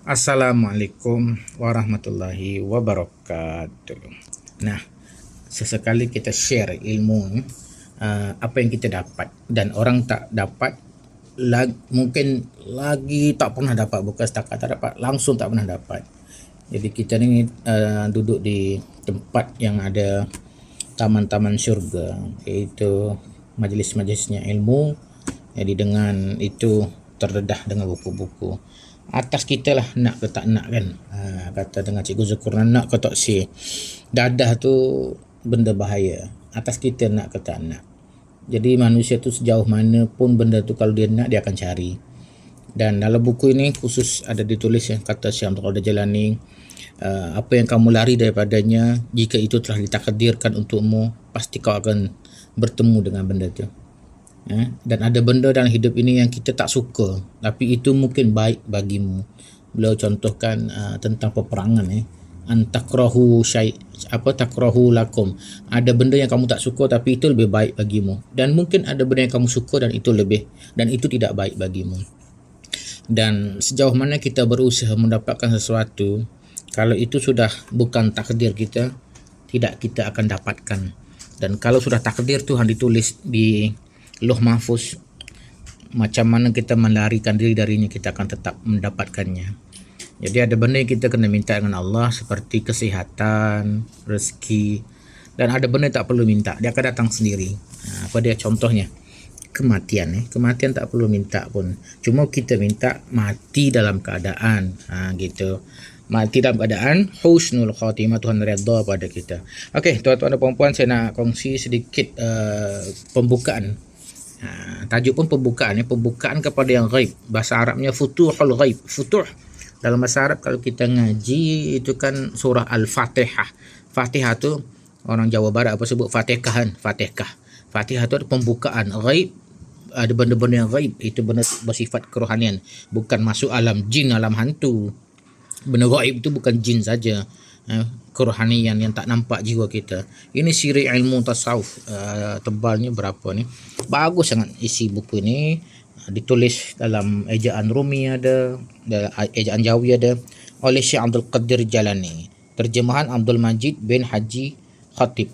Assalamualaikum warahmatullahi wabarakatuh. Nah, sesekali kita share ilmu apa yang kita dapat dan orang tak dapat mungkin lagi tak pernah dapat, bukan setakat tak dapat, langsung tak pernah dapat. Jadi kita ni duduk di tempat yang ada taman-taman syurga, iaitu majlis-majlisnya ilmu. Jadi dengan itu terdedah dengan buku-buku. Atas kita lah nak ke tak nak kan. Kata dengan Cikgu Zulkarnain, nak ke tak si. Dadah tu benda bahaya. Atas kita nak ke tak nak. Jadi manusia tu sejauh mana pun benda tu kalau dia nak, dia akan cari. Dan dalam buku ini khusus ada ditulis yang kata Syekh Abdul Qadir Jalani, apa yang kamu lari daripadanya, jika itu telah ditakdirkan untukmu, pasti kau akan bertemu dengan benda tu. Dan ada benda dalam hidup ini yang kita tak suka, tapi itu mungkin baik bagimu. Beliau contohkan tentang peperangan. Antakrahu takrahu lakum. Ada benda yang kamu tak suka tapi itu lebih baik bagimu, dan mungkin ada benda yang kamu suka dan itu tidak baik bagimu. Dan sejauh mana kita berusaha mendapatkan sesuatu, kalau itu sudah bukan takdir kita, tidak kita akan dapatkan. Dan kalau sudah takdir Tuhan ditulis di Lauh Mahfuz, macam mana kita melarikan diri darinya, kita akan tetap mendapatkannya. Jadi ada benda yang kita kena minta dengan Allah, seperti kesihatan, rezeki, dan ada benda yang tak perlu minta, dia akan datang sendiri. Apa dia contohnya? Kematian. Kematian tak perlu minta pun, cuma kita minta mati dalam keadaan gitu. Mati dalam keadaan husnul khatimah, Tuhan redha pada kita. Okey, tuan-tuan dan puan-puan, saya nak kongsi sedikit pembukaan. Tajuk pun pembukaan kepada yang ghaib. Bahasa Arabnya futuhul ghaib. Futuh dalam bahasa Arab kalau kita ngaji itu kan surah Al-Fatihah. Fatihah tu orang Jawa Barat apa sebut Fatihah. Fatihah tu ada pembukaan ghaib. Ada benda-benda yang ghaib, itu benda bersifat kerohanian, bukan masuk alam jin, alam hantu. Benda ghaib itu bukan jin saja, kerohanian yang tak nampak jiwa kita. Ini siri ilmu tasawuf. Tebalnya berapa ni? Bagus sangat isi buku ini. Ditulis dalam ejaan Rumi ada, ejaan Jawi ada, oleh Syekh Abdul Qadir Jalani. Terjemahan Abdul Majid bin Haji Khatib.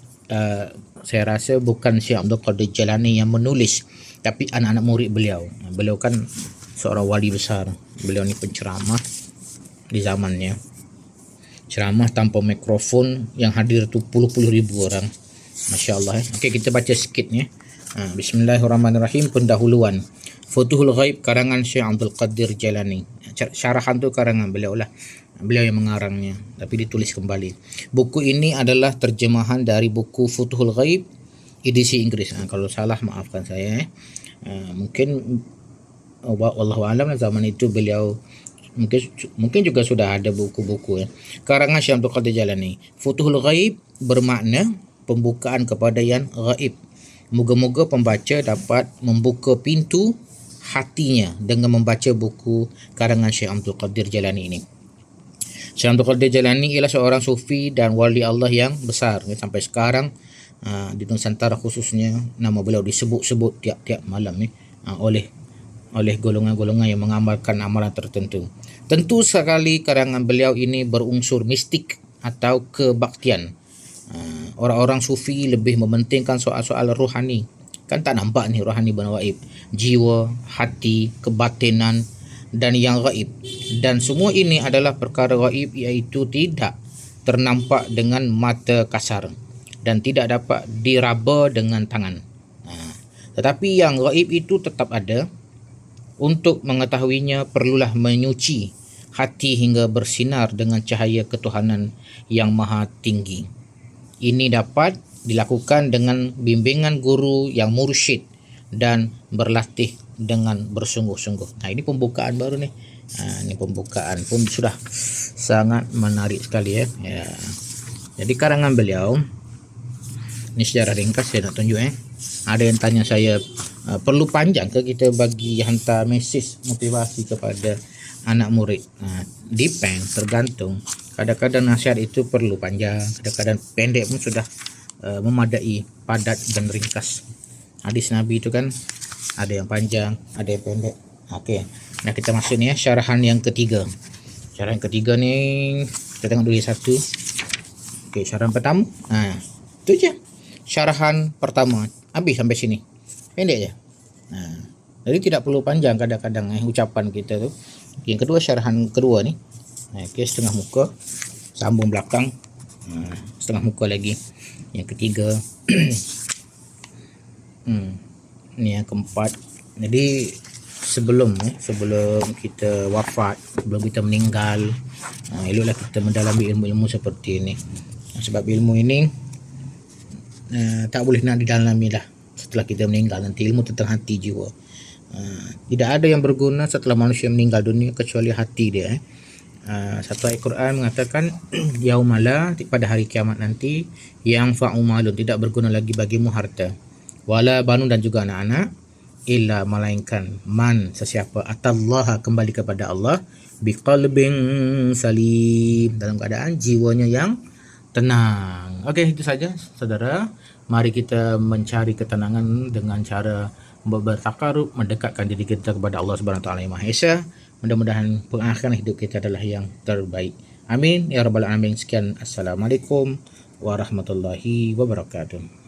Saya rasa bukan Syekh Abdul Qadir Jalani yang menulis, tapi anak-anak murid beliau. Beliau kan seorang wali besar. Beliau ni penceramah di zamannya. Ceramah tanpa mikrofon, yang hadir tu puluh ribu orang. Masya Allah. Okey, kita baca sikitnya. Bismillahirrahmanirrahim. Pendahuluan. Futuhul Ghaib karangan Syekh Abdul Qadir Jalani. Syarahan tu karangan beliau lah. Beliau yang mengarangnya, tapi ditulis kembali. Buku ini adalah terjemahan dari buku Futuhul Ghaib edisi Inggris. Kalau salah maafkan saya. Mungkin wallahu alam zaman itu beliau mungkin juga sudah ada buku-buku karangan Syekh Abdul Qadir Jalani. Futuhul Ghaib bermakna pembukaan kepada yang ghaib. Moga-moga pembaca dapat membuka pintu hatinya dengan membaca buku karangan Syekh Abdul Qadir Jalani ini. Syekh Abdul Qadir Jalani ialah seorang sufi dan wali Allah yang besar. Sampai sekarang di Nusantara khususnya, nama beliau disebut-sebut tiap-tiap malam oleh golongan-golongan yang mengamalkan amalan tertentu. Tentu sekali karangan beliau ini berunsur mistik atau kebaktian. Orang-orang sufi lebih mementingkan soal-soal rohani. Kan tak nampak ni rohani benda gaib. Jiwa, hati, kebatinan dan yang gaib. Dan semua ini adalah perkara gaib, iaitu tidak ternampak dengan mata kasar dan tidak dapat diraba dengan tangan. Tetapi yang gaib itu tetap ada. Untuk mengetahuinya perlulah menyuci hati hingga bersinar dengan cahaya ketuhanan yang maha tinggi. Ini dapat dilakukan dengan bimbingan guru yang mursyid dan berlatih dengan bersungguh-sungguh. Ini pembukaan baru ni. Ini pembukaan pun sudah sangat menarik sekali ya. Jadi karangan beliau ni sejarah ringkas saya nak tunjuk. Ada yang tanya saya, perlu panjang ke kita bagi hantar mesej motivasi kepada anak murid? Depend, tergantung. Kadang-kadang nasihat itu perlu panjang, kadang-kadang pendek pun sudah memadai, padat dan ringkas. Hadis Nabi itu kan ada yang panjang, ada yang pendek. Okey. Nah, kita masuk ni syarahan yang ketiga. Cara yang ketiga ni kita tengok dulu satu. Okey, syarahan pertama. Itu je. Syarahan pertama. Habis sampai sini. Pendek je. Jadi tidak perlu panjang kadang-kadang ucapan kita tu. Yang kedua, syarahan kedua ni. Okey, setengah muka. Sambung belakang. Setengah muka lagi. Yang ketiga. Ni yang keempat. Jadi sebelum kita wafat, sebelum kita meninggal, eloklah kita mendalami ilmu-ilmu seperti ini. Sebab ilmu ini tak boleh nak didalami lah setelah kita meninggal nanti. Ilmu tentang hati jiwa. Tidak ada yang berguna setelah manusia meninggal dunia kecuali hati dia. Satu ayat Quran mengatakan yaumala, pada hari kiamat nanti, yang fa'umalun, tidak berguna lagi bagimu harta, wala banun, dan juga anak-anak, illa, melainkan man, sesiapa, atallaha, kembali kepada Allah, biqalbin salim, dalam keadaan jiwanya yang tenang. Okey, itu saja saudara. Mari kita mencari ketenangan dengan cara bertakarub, mendekatkan diri kita kepada Allah Subhanahu Wa Taala Yang Maha Esa. Mudah-mudahan pengakhiran hidup kita adalah yang terbaik. Amin ya rabbal alamin. Sekian, assalamualaikum warahmatullahi wabarakatuh.